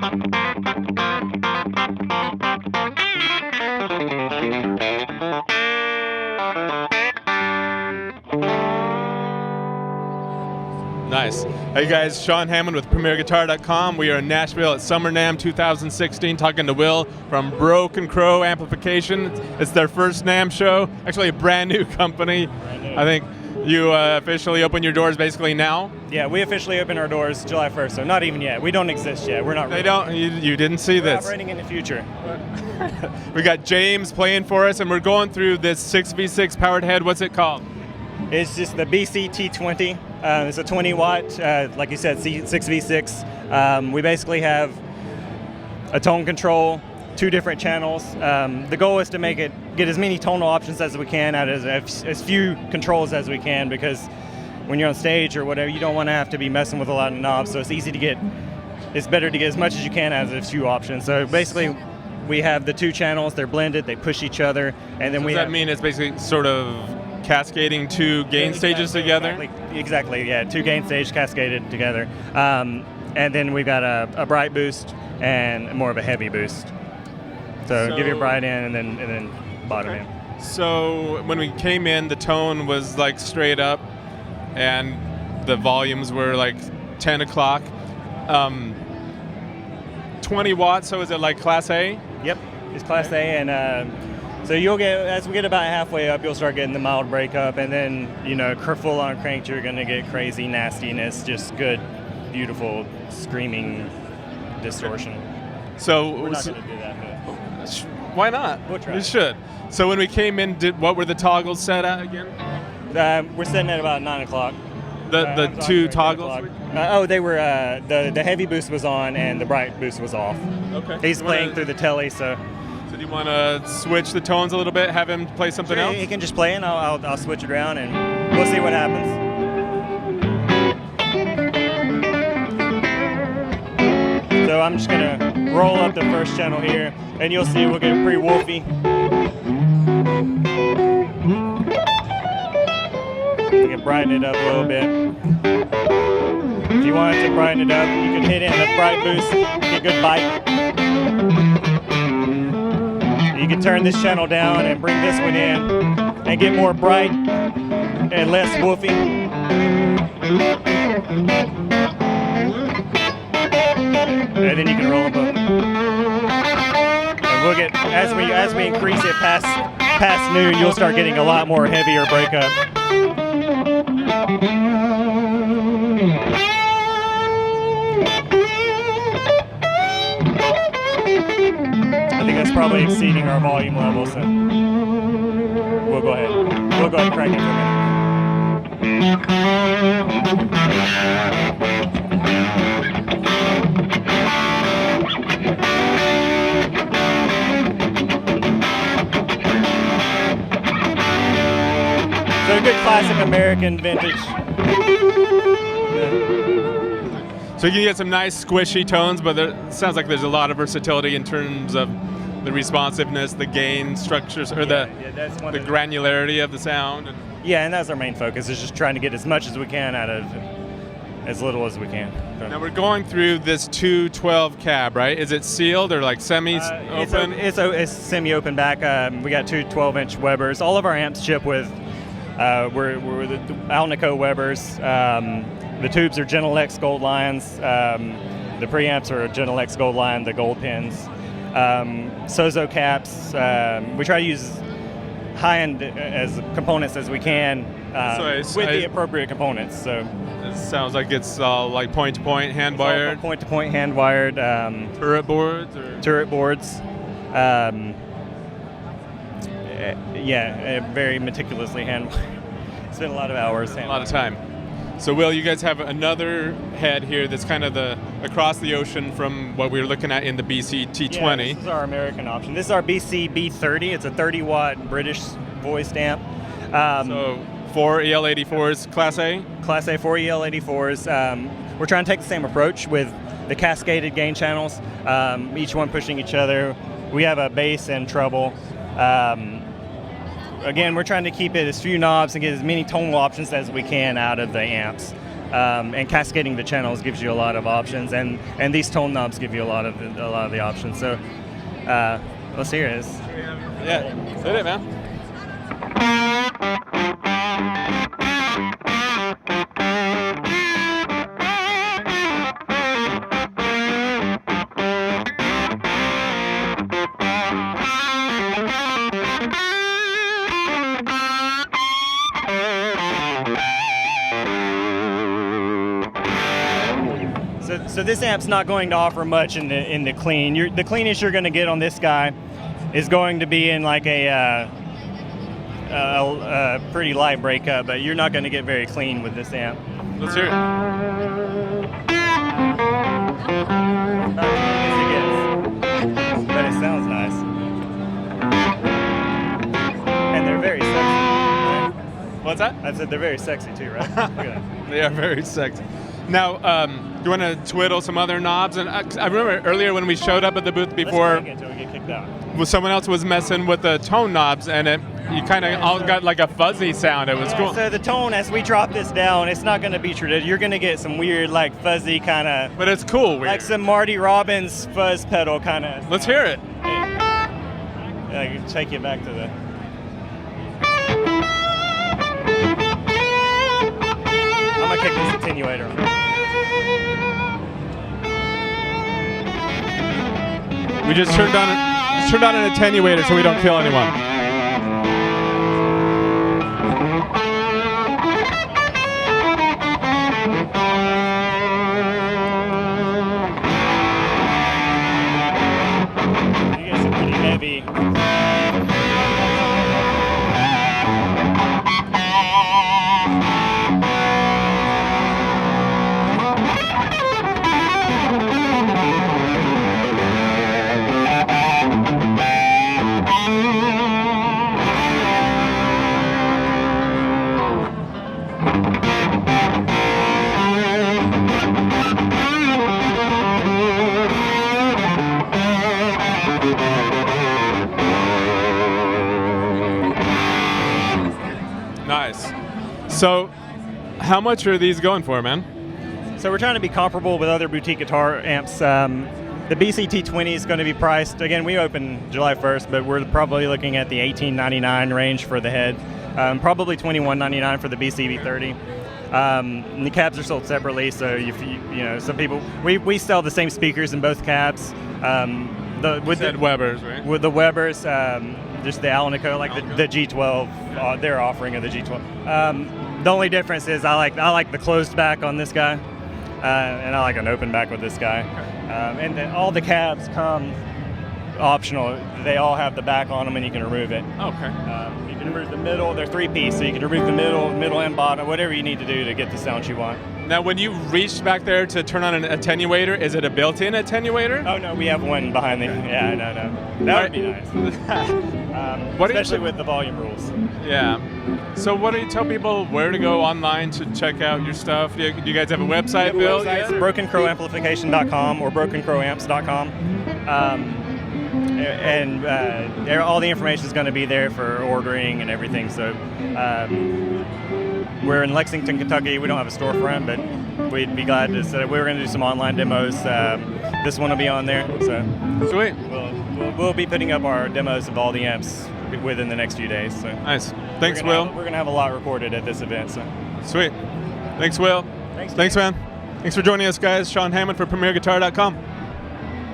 Nice. Hey guys, Sean Hammond with PremierGuitar.com. We are in Nashville at SNAMM 2016 talking to Will from Broken Crow Amplification. It's their first SNAMM show, actually a brand new company. Brand new. I think you officially open your doors basically now? Yeah, we officially open our doors July 1st, so not even yet. We don't exist yet. We're not They really. don't, you didn't see We're this. operating in the future. We got James playing for us and we're going through this 6v6 powered head. What's it called? It's just the BC-T20. It's a 20 watt, like you said, 6v6. We basically have a tone control, 2 different channels. The goal is to get as many tonal options as we can out of as few controls as we can, because when you're on stage or whatever, you don't want to have to be messing with a lot of knobs. So it's better to get as much as you can out of a few options. So basically, we have the 2 channels. They're blended. They push each other, and then Does that mean it's basically sort of cascading 2 gain stages together? Exactly, yeah, 2 gain stages cascaded together. And then we've got a bright boost and more of a heavy boost. So give your bright in and then bottom in. So when we came in, the tone was like straight up and the volumes were like 10 o'clock. 20 watts, so is it like Class A? Yep, it's Class A, and so you'll get, as we get about halfway up, you'll start getting the mild breakup, and then, you know, full on cranked, you're gonna get crazy nastiness, just good, beautiful, screaming distortion. So We're not gonna do that, but why not? We'll try. We should. So when we came in, what were the toggles set at again? we're sitting at about 9 o'clock. The I'm 2 sorry, 10 toggles? o'clock. They were, the heavy boost was on and the bright boost was off. Okay. He's playing through the telly, so. So do you want to switch the tones a little bit, have him play something else? He can just play and I'll switch it around and we'll see what happens. So I'm just gonna roll up the first channel here and you'll see we'll get pretty woofy. We can brighten it up a little bit. If you wanted to brighten it up, you can hit in the bright boost, get a good bite. You can turn this channel down and bring this one in and get more bright and less woofy. And then you can roll them up. And we'll get, as we increase it past noon, you'll start getting a lot more heavier breakup. I think that's probably exceeding our volume level, so we'll go ahead and crank it for a minute. So a good classic American vintage. So you can get some nice squishy tones, but it sounds like there's a lot of versatility in terms of the responsiveness, the gain structures, or the granularity of the sound. Yeah, and that's our main focus, is just trying to get as much as we can out of as little as we can. Now we're going through this 212 cab, right? Is it sealed or like semi-open? It's semi-open back. We got 2 12-inch Webers. All of our amps ship with we're the Alnico Webers. The tubes are Genelex Gold Lions. The preamps are Genelex Gold Line, the gold pins. Sozo caps. We try to use high-end as components as we can with the appropriate components. So it sounds like it's like point-to-point, hand-wired. Point-to-point, hand-wired. Turret boards? Turret boards. Yeah, very meticulously hand-wired. Spent a lot of hours. A lot of time. So Will, you guys have another head here that's kind of across the ocean from what we were looking at in the BC-T20. Yeah, this is our American option. This is our BC-B30. It's a 30-watt British voiced amp. So 4 EL84s, Class A? Class A, 4 EL84s. We're trying to take the same approach with the cascaded gain channels, each one pushing each other. We have a bass and treble. Again, we're trying to keep it as few knobs and get as many tonal options as we can out of the amps. and cascading the channels gives you a lot of options, and these tone knobs give you a lot of the options. So let's hear this. Yeah, hit it, man. So this amp's not going to offer much in the clean. The cleanest you're going to get on this guy is going to be in like a pretty light breakup, but you're not going to get very clean with this amp. Let's hear it. But it sounds nice. And they're very sexy. Right? What's that? I said they're very sexy too, right? Look at that. They are very sexy. Now, do you want to twiddle some other knobs? And I remember earlier when we showed up at the booth before, Let's until we get kicked out. Someone else was messing with the tone knobs, and you kind of all got like a fuzzy sound. It was cool. So the tone, as we drop this down, it's not going to be traditional. You're going to get some weird, like fuzzy kind of. But it's cool. Weird. Like some Marty Robbins fuzz pedal kind of. Let's hear it. I can take you back to the. I'm gonna kick this attenuator on. We just turned on an attenuator so we don't kill anyone. You get some pretty heavy. Nice. So, how much are these going for, man? So we're trying to be comparable with other boutique guitar amps. The BC-T20 is going to be priced, again, we open July 1st, but we're probably looking at the $18.99 range for the head, probably $21.99 for the BC-B30. And the cabs are sold separately, so you know, some people, we sell the same speakers in both cabs. With the Webers, right? With the Webers, just the Alnico, like the G12, their offering of the G12. The only difference is I like the closed back on this guy, and I like an open back with this guy. And then all the cabs come optional. They all have the back on them, and you can remove it. Okay. You can remove the middle. They're 3-piece, so you can remove the middle and bottom, whatever you need to do to get the sound you want. Now, when you reach back there to turn on an attenuator, is it a built-in attenuator? Oh no, we have one behind the. Yeah, no. That would be nice. Especially with the volume rules. Yeah. So, what do you tell people where to go online to check out your stuff? Do you guys have a website, Bill? Yeah. BrokenCrowAmplification.com or BrokenCrowAmps.com. And all the information is going to be there for ordering and everything. So we're in Lexington, Kentucky. We don't have a storefront, but we'd be glad to set up. We're going to do some online demos. This one will be on there. So sweet. We'll be putting up our demos of all the amps within the next few days. So nice. Thanks, Will. We're going to have a lot recorded at this event. So sweet. Thanks, Will. Thanks, man. Thanks for joining us, guys. Sean Hammond for PremierGuitar.com.